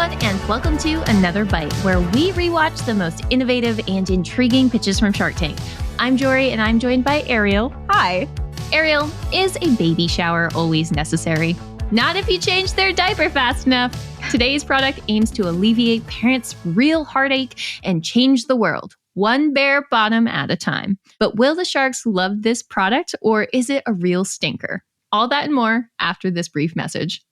everyone, and welcome to Another Bite, where we rewatch the most innovative and intriguing pitches from Shark Tank. I'm Jorie, and I'm joined by Ariel. Hi. Ariel, is a baby shower always necessary? Not if you change their diaper fast enough. Today's product aims to alleviate parents' real heartache and change the world, one bare bottom at a time. But will the sharks love this product, or is it a real stinker? All that and more after this brief message.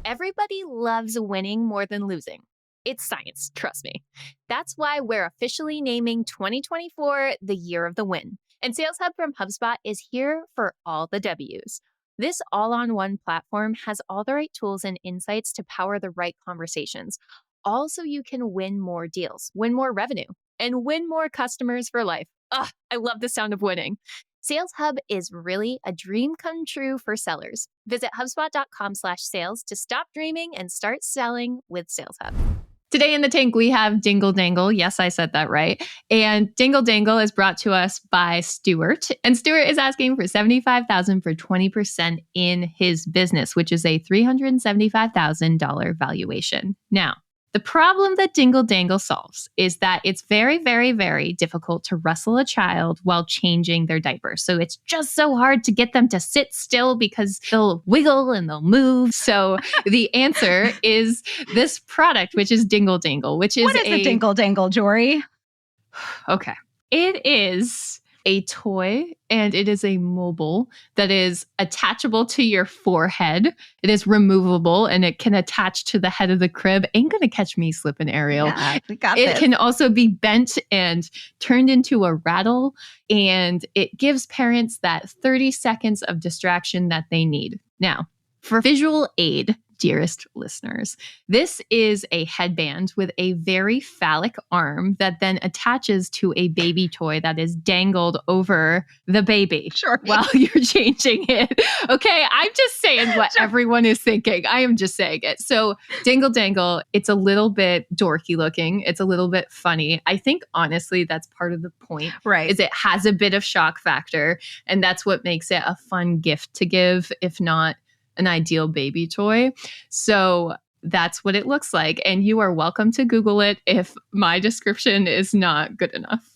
Everybody loves winning more than losing. It's science, trust me. That's why we're officially naming 2024 the Year of the Win. And Sales Hub from HubSpot is here for all the W's. This all-on-one platform has all the right tools and insights to power the right conversations. All so you can win more deals, win more revenue, and win more customers for life. Ugh, I love the sound of winning. Sales Hub is really a dream come true for sellers. Visit HubSpot.com/sales to stop dreaming and start selling with Sales Hub. Today in the tank, we have Dingle Dangle. Yes, I said that right. And Dingle Dangle is brought to us by Stuart. And Stuart is asking for $75,000 for 20% in his business, which is a $375,000 valuation. Now, the problem that Dingle Dangle solves is that it's very, very, very difficult to wrestle a child while changing their diaper. So it's just so hard to get them to sit still because they'll wiggle and they'll move. So the answer is this product, which is Dingle Dangle, which is What is a Dingle Dangle, Jorie? Okay. It is a toy and it is a mobile that is attachable to your forehead. It is removable and it can attach to the head of the crib. Ain't gonna catch me slipping, Ariel. Yeah, we got it this. Can also be bent and turned into a rattle, and it gives parents that 30 seconds of distraction that they need. Now, for visual aid, dearest listeners, this is a headband with a very phallic arm that then attaches to a baby toy that is dangled over the baby while you're changing it. Okay, I'm just saying what everyone is thinking. I am just saying it. So Dingle Dangle, it's a little bit dorky looking. It's a little bit funny. I think honestly that's part of the point, right? Is it has a bit of shock factor, and that's what makes it a fun gift to give, if not an ideal baby toy. So that's what it looks like. And you are welcome to Google it if my description is not good enough.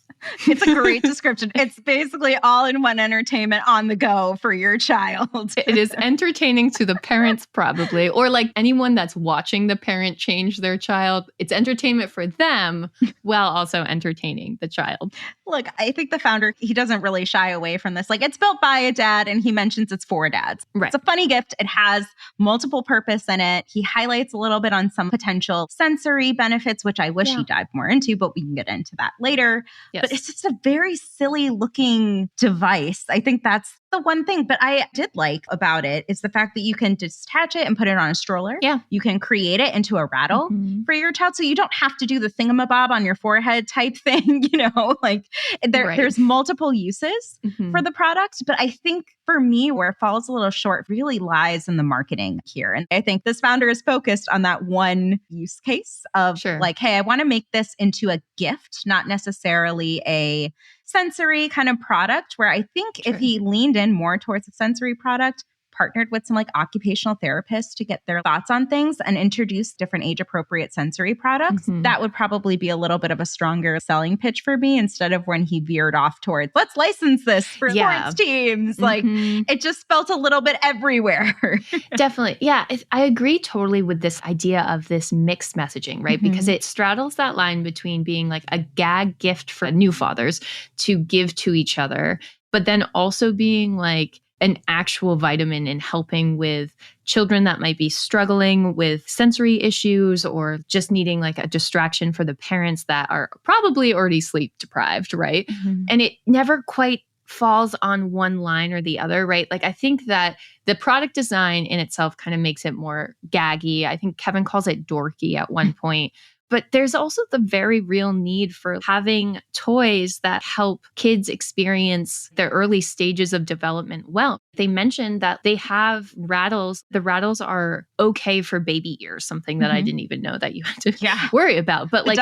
It's a great description. It's basically all-in-one entertainment on the go for your child. It is entertaining to the parents probably, or like anyone that's watching the parent change their child. It's entertainment for them while also entertaining the child. Look, I think the founder, he doesn't really shy away from this. Like, it's built by a dad and he mentions it's for dads. Right. It's a funny gift. It has multiple purpose in it. He highlights a little bit on some potential sensory benefits, which I wish he dived more into, but we can get into that later. Yes. But it's just a very silly looking device. I think that's the one thing, but I did like about it is the fact that you can detach it and put it on a stroller. Yeah. You can create it into a rattle for your child. So you don't have to do the thingamabob on your forehead type thing, like there's multiple uses for the product. But I think for me, where it falls a little short really lies in the marketing here. And I think this founder is focused on that one use case of like, hey, I want to make this into a gift, not necessarily a sensory kind of product, where I think if he leaned in more towards a sensory product, partnered with some like occupational therapists to get their thoughts on things and introduce different age appropriate sensory products, that would probably be a little bit of a stronger selling pitch for me, instead of when he veered off towards, let's license this for sports teams. Like it just felt a little bit everywhere. Definitely. Yeah. I agree totally with this idea of this mixed messaging, right? Because it straddles that line between being like a gag gift for new fathers to give to each other, but then also being like an actual vitamin in helping with children that might be struggling with sensory issues or just needing like a distraction for the parents that are probably already sleep deprived, right? And it never quite falls on one line or the other, right? Like I think that the product design in itself kind of makes it more gaggy. I think Kevin calls it dorky at one point. But there's also the very real need for having toys that help kids experience their early stages of development well. They mentioned that they have rattles. The rattles are okay for baby ears, something that I didn't even know that you had to worry about. But like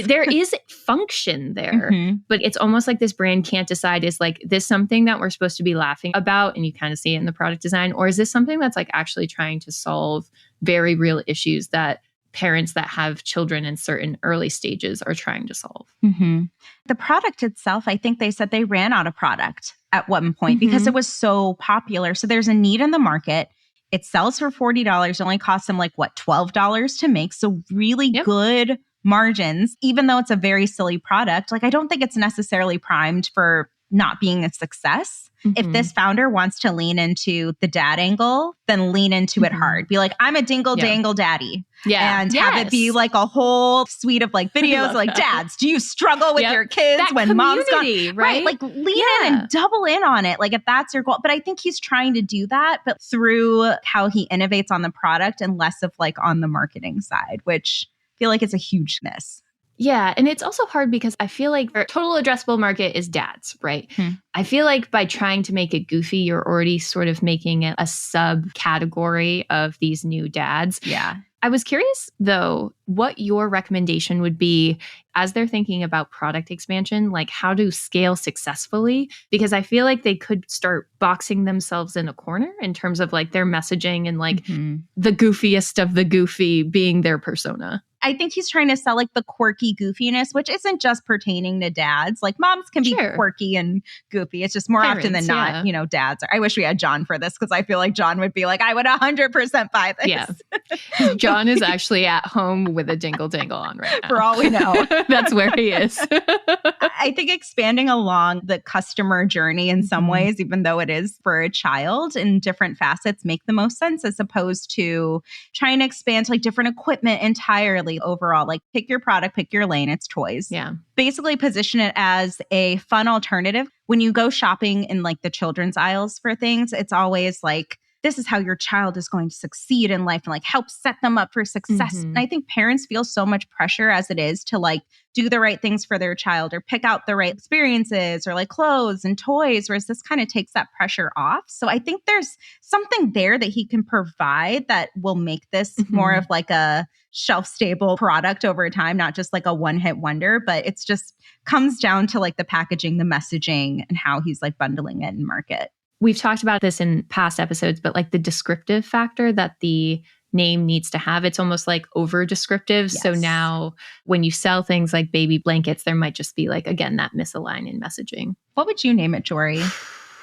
there is function there, but it's almost like this brand can't decide, is like this something that we're supposed to be laughing about and you kind of see it in the product design, or is this something that's like actually trying to solve very real issues that parents that have children in certain early stages are trying to solve. The product itself, I think they said they ran out of product at one point because it was so popular. So there's a need in the market. It sells for $40. It only costs them like, what, $12 to make. So really good margins, even though it's a very silly product. Like, I don't think it's necessarily primed for not being a success. If this founder wants to lean into the dad angle, then lean into it hard. Be like, I'm a dingle dangle daddy. And have it be like a whole suite of like videos like, dads, do you struggle with your kids that when mom's gone? Right? Like lean in and double in on it. Like if that's your goal. But I think he's trying to do that, but through how he innovates on the product and less of like on the marketing side, which I feel like it's a huge miss. Yeah. And it's also hard because I feel like our total addressable market is dads, right? I feel like by trying to make it goofy, you're already sort of making it a subcategory of these new dads. Yeah. I was curious, though, what your recommendation would be as they're thinking about product expansion, like how to scale successfully, because I feel like they could start boxing themselves in a corner in terms of like their messaging and like the goofiest of the goofy being their persona. I think he's trying to sell like the quirky goofiness, which isn't just pertaining to dads. Like moms can be quirky and goofy. It's just more often than not, you know, dads are. I wish we had John for this because I feel like John would be like, I would 100% buy this. Yeah. John is actually at home with a dingle dangle on right now. For all we know. That's where he is. I think expanding along the customer journey in some ways, even though it is for a child in different facets, make the most sense as opposed to trying to expand to like different equipment entirely. Overall, like pick your product, pick your lane, it's toys. Yeah. Basically position it as a fun alternative. When you go shopping in like the children's aisles for things, it's always like, this is how your child is going to succeed in life and like help set them up for success. And I think parents feel so much pressure as it is to like do the right things for their child or pick out the right experiences or like clothes and toys, whereas this kind of takes that pressure off. So I think there's something there that he can provide that will make this more of like a shelf-stable product over time, not just like a one-hit wonder, but it's just comes down to like the packaging, the messaging, and how he's like bundling it in market. We've talked about this in past episodes, but like the descriptive factor that the name needs to have, it's almost like over descriptive. Yes. So now when you sell things like baby blankets, there might just be like, again, that misaligned in messaging. What would you name it, Jorie?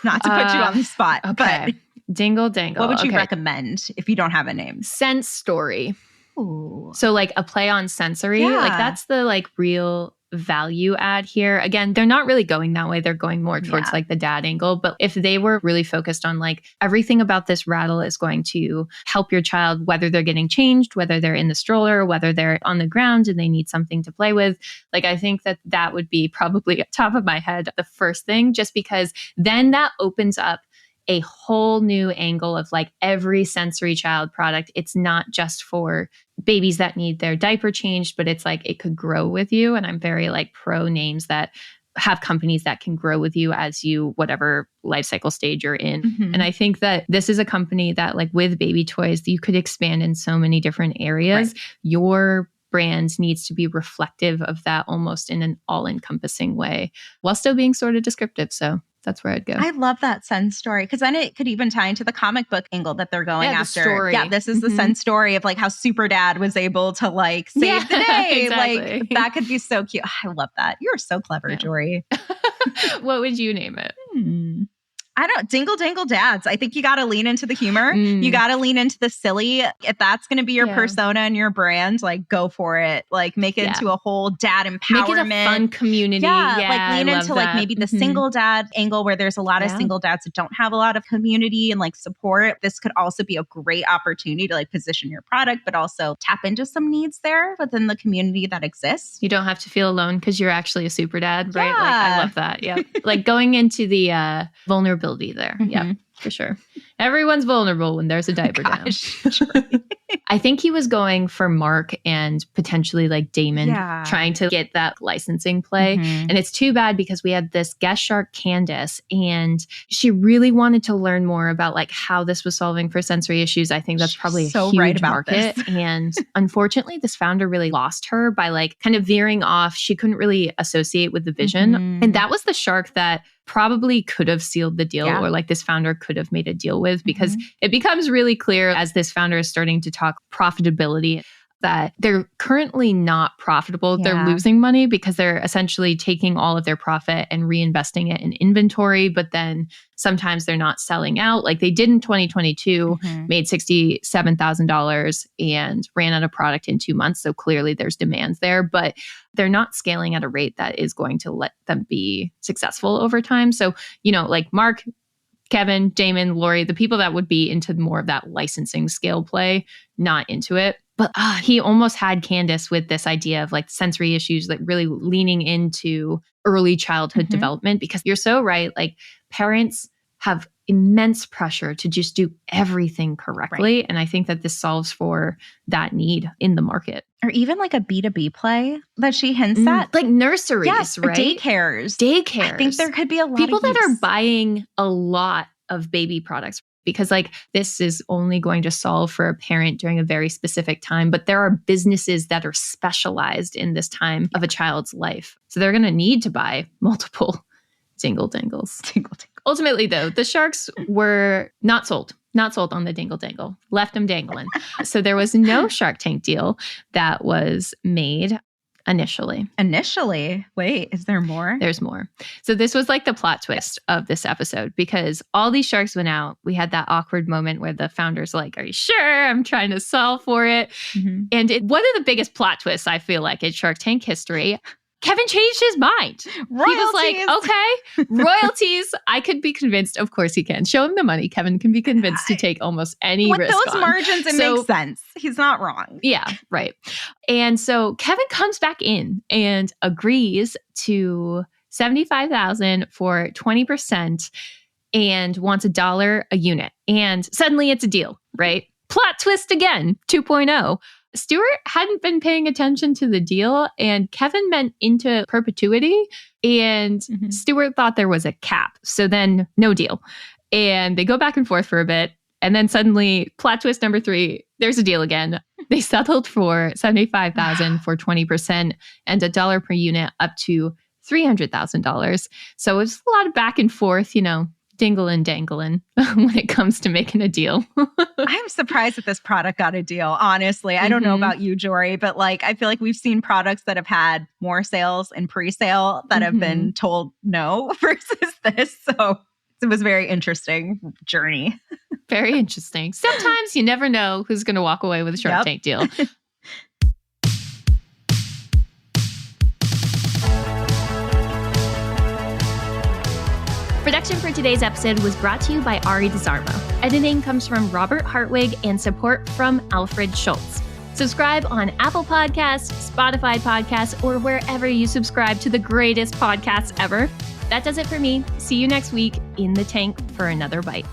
Not to put you on the spot, but Dingle Dangle. What would you recommend if you don't have a name? Sense story. Ooh. So like a play on sensory, like that's the like real value add here. Again, they're not really going that way. They're going more towards like the dad angle. But if they were really focused on like everything about this rattle is going to help your child, whether they're getting changed, whether they're in the stroller, whether they're on the ground and they need something to play with, like I think that that would be probably top of my head the first thing, just because then that opens up a whole new angle of like every sensory child product. It's not just for babies that need their diaper changed, but it's like it could grow with you. And I'm very like pro names that have companies that can grow with you as you, whatever life cycle stage you're in. And I think that this is a company that like with baby toys, you could expand in so many different areas. Your brand needs to be reflective of that almost in an all-encompassing way while still being sort of descriptive. So that's where I'd go. I love that Sense story because then it could even tie into the comic book angle that they're going after. Story. Yeah, this is the Sense story of like how Super Dad was able to like save the day. Exactly. Like that could be so cute. I love that. You're so clever, Jorie. What would you name it? I don't Dingle Dangle Dads. I think you got to lean into the humor. You got to lean into the silly. If that's going to be your persona and your brand, like go for it. Like make it into a whole dad empowerment. Make it a fun community. Like lean into like maybe the single dad angle where there's a lot of single dads that don't have a lot of community and like support. This could also be a great opportunity to like position your product, but also tap into some needs there within the community that exists. You don't have to feel alone because you're actually a super dad, right? Like I love that. Yeah. Like going into the vulnerability there. Yeah, for sure. Everyone's vulnerable when there's a diaper down. I think he was going for Mark and potentially like Damon trying to get that licensing play. And it's too bad because we had this guest shark, Candace, and she really wanted to learn more about like how this was solving for sensory issues. I think that's probably a huge market. And unfortunately, this founder really lost her by like kind of veering off. She couldn't really associate with the vision. And that was the shark that probably could have sealed the deal or like this founder could have made a deal with because it becomes really clear as this founder is starting to talk profitability. that they're currently not profitable. Yeah. They're losing money because they're essentially taking all of their profit and reinvesting it in inventory. But then sometimes they're not selling out like they did in 2022, made $67,000 and ran out of product in 2 months. So clearly there's demands there, but they're not scaling at a rate that is going to let them be successful over time. So, like Mark, Kevin, Damon, Lori, the people that would be into more of that licensing scale play, not into it. But he almost had Candace with this idea of like sensory issues, like really leaning into early childhood development, because you're so right. Like parents have immense pressure to just do everything correctly. Right. And I think that this solves for that need in the market. Or even like a B2B play that she hints at. Like nurseries, right? Daycares. Daycares. I think there could be a lot people of that are buying a lot of baby products, because like this is only going to solve for a parent during a very specific time. But there are businesses that are specialized in this time of a child's life. So they're going to need to buy multiple Dingle Dangles. Ultimately, though, the sharks were not sold on the Dingle Dangle, left them dangling. So there was no Shark Tank deal that was made initially. Wait, is there more? There's more. So this was like the plot twist of this episode, because all these sharks went out. We had that awkward moment where the founder's like, are you sure? I'm trying to sell for it. And one of the biggest plot twists, I feel like, in Shark Tank history, Kevin changed his mind. Royalties. He was like, okay, royalties. I could be convinced. Of course he can. Show him the money. Kevin can be convinced to take almost any risk with those margins, it makes sense. He's not wrong. Yeah, right. And so Kevin comes back in and agrees to $75,000 for 20% and wants $1 a unit. And suddenly it's a deal, right? Plot twist again, 2.0. Stuart hadn't been paying attention to the deal, and Kevin meant into perpetuity, and Stuart thought there was a cap. So then no deal. And they go back and forth for a bit. And then suddenly, plot twist number 3, there's a deal again. They settled for $75,000 for 20% and $1 per unit up to $300,000. So it was a lot of back and forth, dingle and dangling when it comes to making a deal. I'm surprised that this product got a deal, honestly. I don't know about you, Jorie, but like I feel like we've seen products that have had more sales in pre-sale that have been told no versus this. So it was a very interesting journey. Very interesting. Sometimes you never know who's going to walk away with a Shark Tank deal. Production for today's episode was brought to you by Arie Desormeaux. Editing comes from Robert Hartwig and support from Alfred Schulz. Subscribe on Apple Podcasts, Spotify Podcasts, or wherever you subscribe to the greatest podcasts ever. That does it for me. See you next week in the tank for another bite.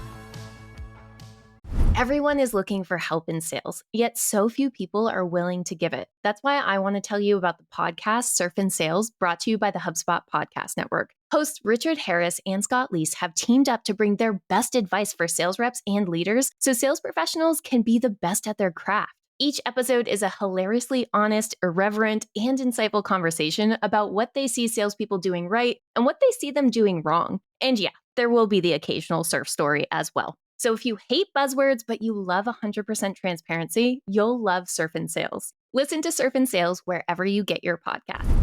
Everyone is looking for help in sales, yet so few people are willing to give it. That's why I want to tell you about the podcast Surf in Sales, brought to you by the HubSpot Podcast Network. Hosts Richard Harris and Scott Leese have teamed up to bring their best advice for sales reps and leaders so sales professionals can be the best at their craft. Each episode is a hilariously honest, irreverent, and insightful conversation about what they see salespeople doing right and what they see them doing wrong. And yeah, there will be the occasional surf story as well. So if you hate buzzwords, but you love 100% transparency, you'll love Surf in Sales. Listen to Surf in Sales wherever you get your podcasts.